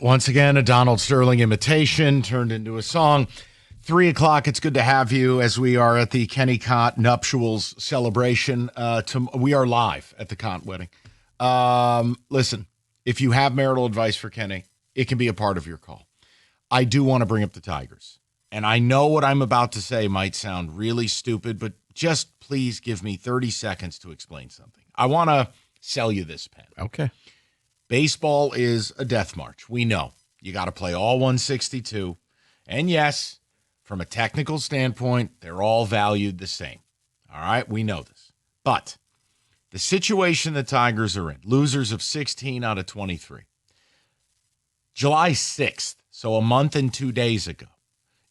Once again, a Donald Sterling imitation turned into a song. 3 o'clock, it's good to have you as we are at the Kenny Cott nuptials celebration. We are live at the Cott wedding. Listen, if you have marital advice for Kenny, it can be a part of your call. I do want to bring up the Tigers. And I know what I'm about to say might sound really stupid, but just please give me 30 seconds to explain something. I want to sell you this pen. Okay. Baseball is a death march. We know. You got to play all 162. And yes, from a technical standpoint, they're all valued the same. All right? We know this. But the situation the Tigers are in, losers of 16 out of 23. July 6th, so a month and 2 days ago,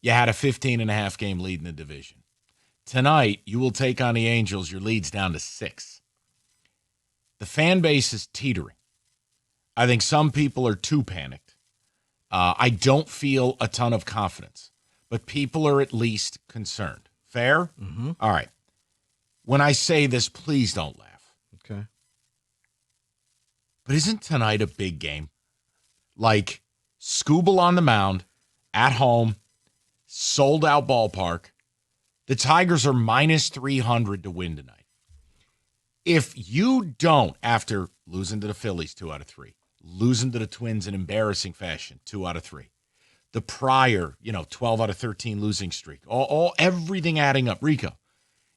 you had a 15.5 game lead in the division. Tonight, you will take on the Angels. Your lead's down to 6. The fan base is teetering. I think some people are too panicked. I don't feel a ton of confidence, but people are at least concerned. Fair? Mm-hmm. All right. When I say this, please don't laugh. Okay. But isn't tonight a big game? Like Skubal on the mound, at home, sold-out ballpark. The Tigers are minus 300 to win tonight. If you don't, after losing to the Phillies 2 out of 3, losing to the Twins in embarrassing fashion 2 out of 3, the prior, 12 out of 13 losing streak, everything adding up, Rico,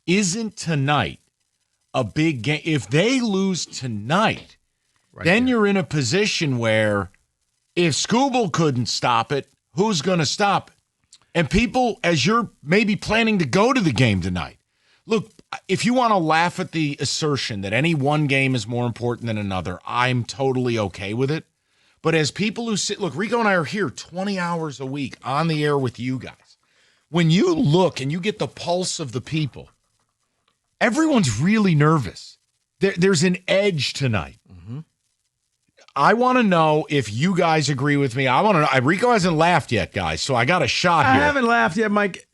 isn't tonight a big game? If they lose tonight, then you're in a position where if Skubal couldn't stop it, who's going to stop it? And people, as you're maybe planning to go to the game tonight, look, if you want to laugh at the assertion that any one game is more important than another, I'm totally okay with it. But as people who sit, look, Rico and I are here 20 hours a week on the air with you guys. When you look and you get the pulse of the people, everyone's really nervous. There's an edge tonight. Mm-hmm. I want to know if you guys agree with me. I want to know. Rico hasn't laughed yet, guys, so I got a shot here. I haven't laughed yet, Mike.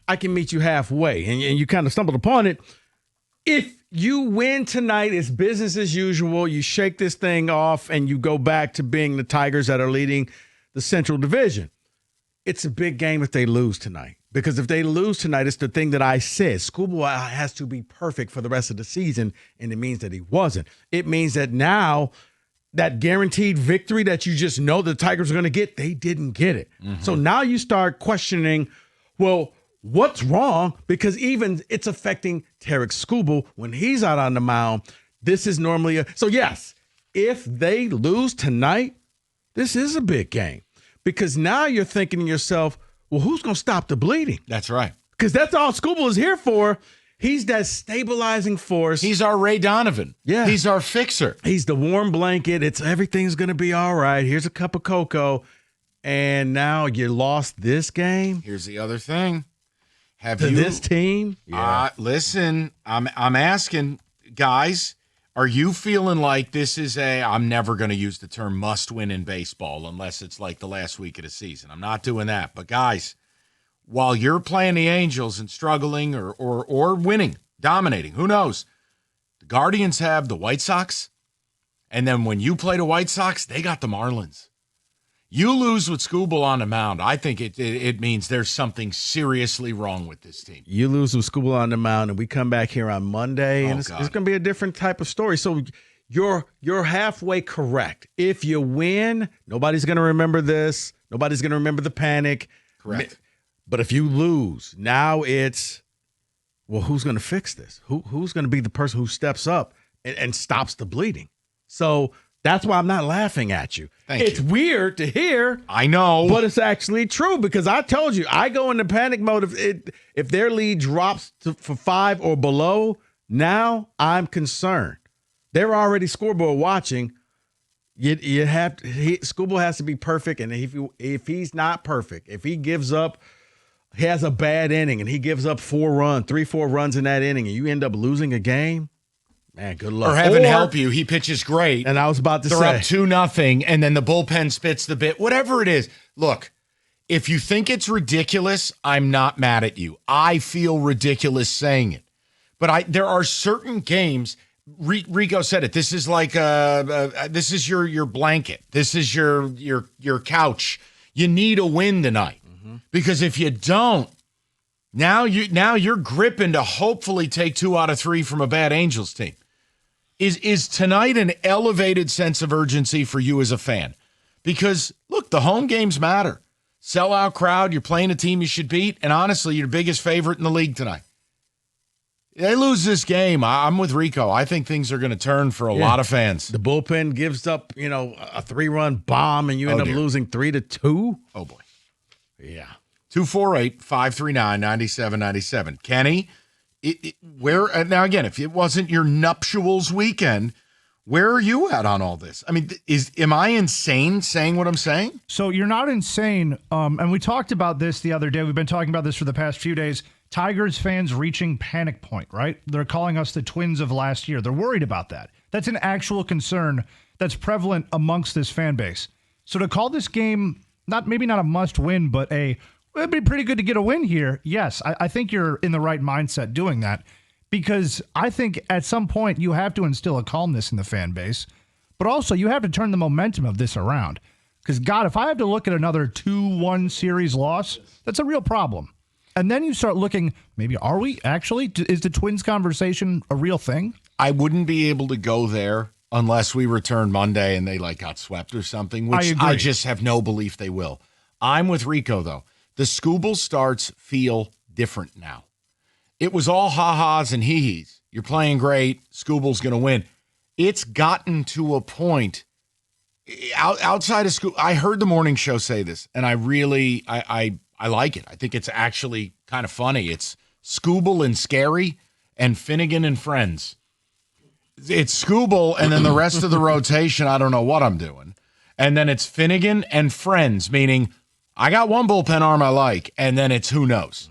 I can meet you halfway, and you kind of stumbled upon it. If you win tonight, it's business as usual. You shake this thing off, and you go back to being the Tigers that are leading the Central Division. It's a big game if they lose tonight, because if they lose tonight, it's the thing that I said. Skubal has to be perfect for the rest of the season, and it means that he wasn't. It means that now that guaranteed victory that you just know the Tigers are going to get, they didn't get it. Mm-hmm. So now you start questioning, well, what's wrong? Because even it's affecting Tarik Skubal when he's out on the mound. This is normally so yes, if they lose tonight, this is a big game. Because now you're thinking to yourself, well, who's going to stop the bleeding? That's right. Because that's all Skubal is here for. He's that stabilizing force. He's our Ray Donovan. Yeah. He's our fixer. He's the warm blanket. It's everything's going to be all right. Here's a cup of cocoa. And now you lost this game. Here's the other thing. This team? Yeah. Listen, I'm asking, guys, are you feeling like this is I'm never going to use the term must win in baseball unless it's like the last week of the season. I'm not doing that. But, guys, while you're playing the Angels and struggling or winning, dominating, who knows? The Guardians have the White Sox. And then when you play the White Sox, they got the Marlins. You lose with Skubal on the mound, I think it means there's something seriously wrong with this team. You lose with Skubal on the mound, and we come back here on Monday, and it's going to be a different type of story. So you're halfway correct. If you win, nobody's going to remember this. Nobody's going to remember the panic. Correct. But if you lose, now it's, well, who's going to fix this? Who's going to be the person who steps up and stops the bleeding? So that's why I'm not laughing at you. It's weird to hear. I know. But it's actually true, because I told you, I go into panic mode if their lead drops for 5 or below. Now I'm concerned. They're already scoreboard watching. Skubal has to be perfect, and if he's not perfect, if he gives up, he has a bad inning, and he gives up 4 runs in that inning, and you end up losing a game, man, good luck. Or heaven help you, he pitches great. And I was about to say. They're up 2-0, and then the bullpen spits the bit. Whatever it is. Look, if you think it's ridiculous, I'm not mad at you. I feel ridiculous saying it. But there are certain games, Rico said it. This is like this is your blanket. This is your couch. You need a win tonight because if you don't, now you're gripping to hopefully take 2 out of 3 from a bad Angels team. Is tonight an elevated sense of urgency for you as a fan? Because look, the home games matter. Sellout crowd. You're playing a team you should beat, and honestly, your biggest favorite in the league tonight. They lose this game. I'm with Rico. I think things are going to turn for a lot of fans. The bullpen gives up, a 3-run bomb, and you end up losing 3-2. Oh, boy. Yeah. 248-539-9797. Kenny, where now again, if it wasn't your nuptials weekend, where are you at on all this? I mean, am I insane saying what I'm saying? So you're not insane. And we talked about this the other day. We've been talking about this for the past few days. Tigers fans reaching panic point, right? They're calling us the Twins of last year. They're worried about that. That's an actual concern that's prevalent amongst this fan base. So to call this game maybe not a must win, but it'd be pretty good to get a win here. Yes, I think you're in the right mindset doing that because I think at some point you have to instill a calmness in the fan base, but also you have to turn the momentum of this around. Because, God, if I have to look at another 2-1 series loss, that's a real problem. And then you start looking, maybe are we actually? Is the Twins conversation a real thing? I wouldn't be able to go there unless we return Monday and they got swept or something, which I just have no belief they will. I'm with Rico, though. The Skubal starts feel different now. It was all ha-has and hee-hees. You're playing great. Skubal's going to win. It's gotten to a point outside of Skubal. I heard the morning show say this, and I like it. I think it's actually kind of funny. It's Skubal and Scary and Finnegan and Friends. It's Skubal, and then the rest of the rotation, I don't know what I'm doing. And then it's Finnegan and Friends, meaning I got one bullpen arm I like, and then it's who knows.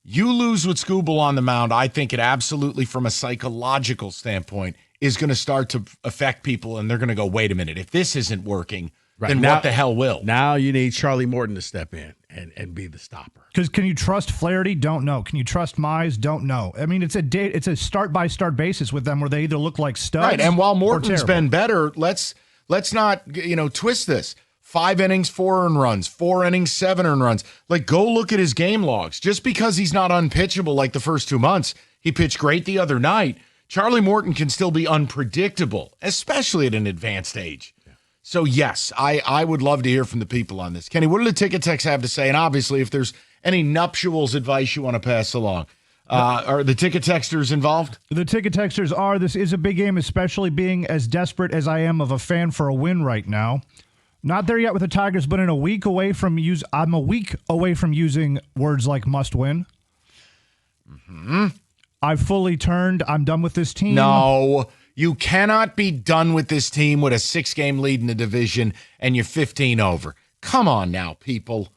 You lose with Skubal on the mound, I think it absolutely, from a psychological standpoint, is going to start to affect people, and they're going to go, wait a minute, if this isn't working, then now, what the hell will? Now you need Charlie Morton to step in and be the stopper. Because can you trust Flaherty? Don't know. Can you trust Mize? Don't know. I mean, it's a start-by-start basis with them where they either look like studs. Right, and while Morton's been better, let's not twist this. 5 innings, 4 earned runs, 4 innings, 7 earned runs. Go look at his game logs. Just because he's not unpitchable like the first 2 months, he pitched great the other night. Charlie Morton can still be unpredictable, especially at an advanced age. Yeah. So, yes, I would love to hear from the people on this. Kenny, what do the ticket techs have to say? And obviously, if there's any nuptials advice you want to pass along. Are the ticket texters involved? The ticket texters are. This is a big game, especially being as desperate as I am of a fan for a win right now. Not there yet with the Tigers, but I'm a week away from using words like must win. Mm-hmm. I've fully turned. I'm done with this team. No, you cannot be done with this team with a 6-game lead in the division and you're 15 over. Come on now, people.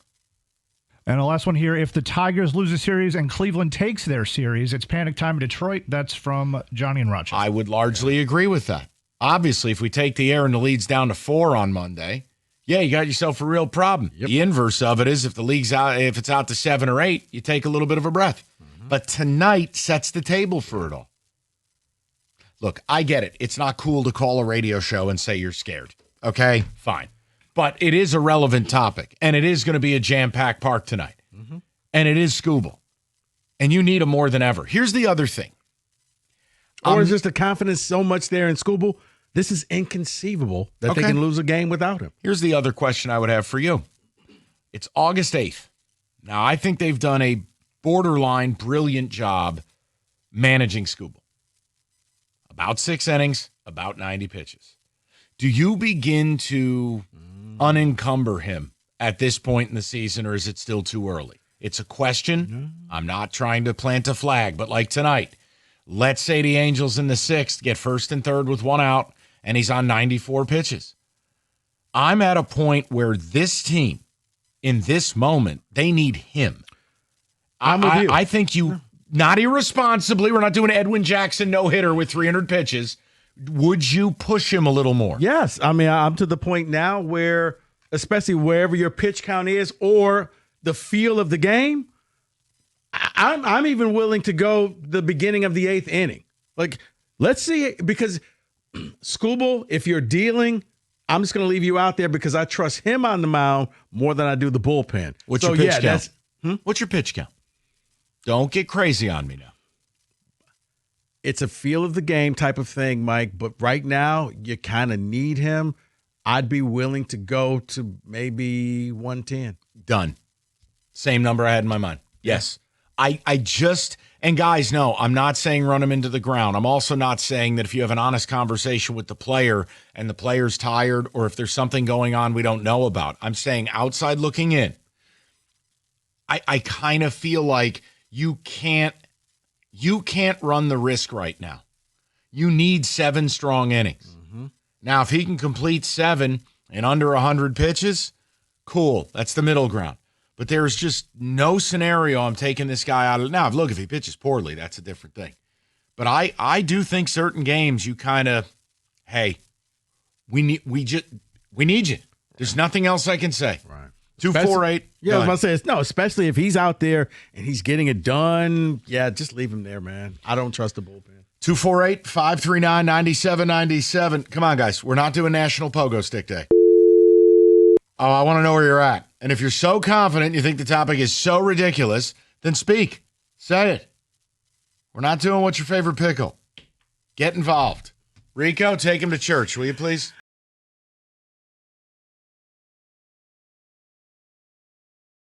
And the last one here, if the Tigers lose a series and Cleveland takes their series, it's panic time in Detroit. That's from Johnny and Rochester. I would largely agree with that. Obviously, if we take the air and the lead's down to 4 on Monday, you got yourself a real problem. Yep. The inverse of it is if it's out to 7 or 8, you take a little bit of a breath. Mm-hmm. But tonight sets the table for it all. Look, I get it. It's not cool to call a radio show and say you're scared. Okay, fine. But it is a relevant topic, and it is going to be a jam-packed park tonight. Mm-hmm. And it is Skubal. And you need him more than ever. Here's the other thing. Or is just the confidence so much there in Skubal? This is inconceivable that they can lose a game without him. Here's the other question I would have for you. It's August 8th. Now, I think they've done a borderline brilliant job managing Skubal. About 6 innings, about 90 pitches. Do you begin to unencumber him at this point in the season, or is it still too early? It's a question. I'm not trying to plant a flag, but like tonight, let's say the Angels in the 6th get 1st and 3rd with 1 out, and he's on 94 pitches. I'm at a point where this team, in this moment, they need him. I'm with you. I think you, not irresponsibly, we're not doing Edwin Jackson no-hitter with 300 pitches. Would you push him a little more? Yes. I mean, I'm to the point now where, especially wherever your pitch count is or the feel of the game, I'm even willing to go the beginning of the 8th inning. Let's see, because Skubal, if you're dealing, I'm just going to leave you out there because I trust him on the mound more than I do the bullpen. What's your pitch count? What's your pitch count? Don't get crazy on me now. It's a feel of the game type of thing, Mike, but right now you kind of need him. I'd be willing to go to maybe 110. Done. Same number I had in my mind. Yes. I just, and guys, no, I'm not saying run him into the ground. I'm also not saying that if you have an honest conversation with the player and the player's tired or if there's something going on we don't know about. I'm saying outside looking in, I kind of feel like you can't run the risk right now. You need 7 strong innings. Mm-hmm. Now, if he can complete 7 in under 100 pitches, cool. That's the middle ground. But there's just no scenario I'm taking this guy out of. Now, look, if he pitches poorly, that's a different thing. But I do think certain games you kind of, hey, we need you. There's nothing else I can say. Right. 248. Yeah, I was about to say, no, especially if he's out there and he's getting it done. Yeah, just leave him there, man. I don't trust the bullpen. 248-539-9797. Come on, guys. We're not doing National Pogo Stick Day. Oh, I want to know where you're at. And if you're so confident you think the topic is so ridiculous, then speak. Say it. We're not doing what's your favorite pickle. Get involved. Rico, take him to church, will you please?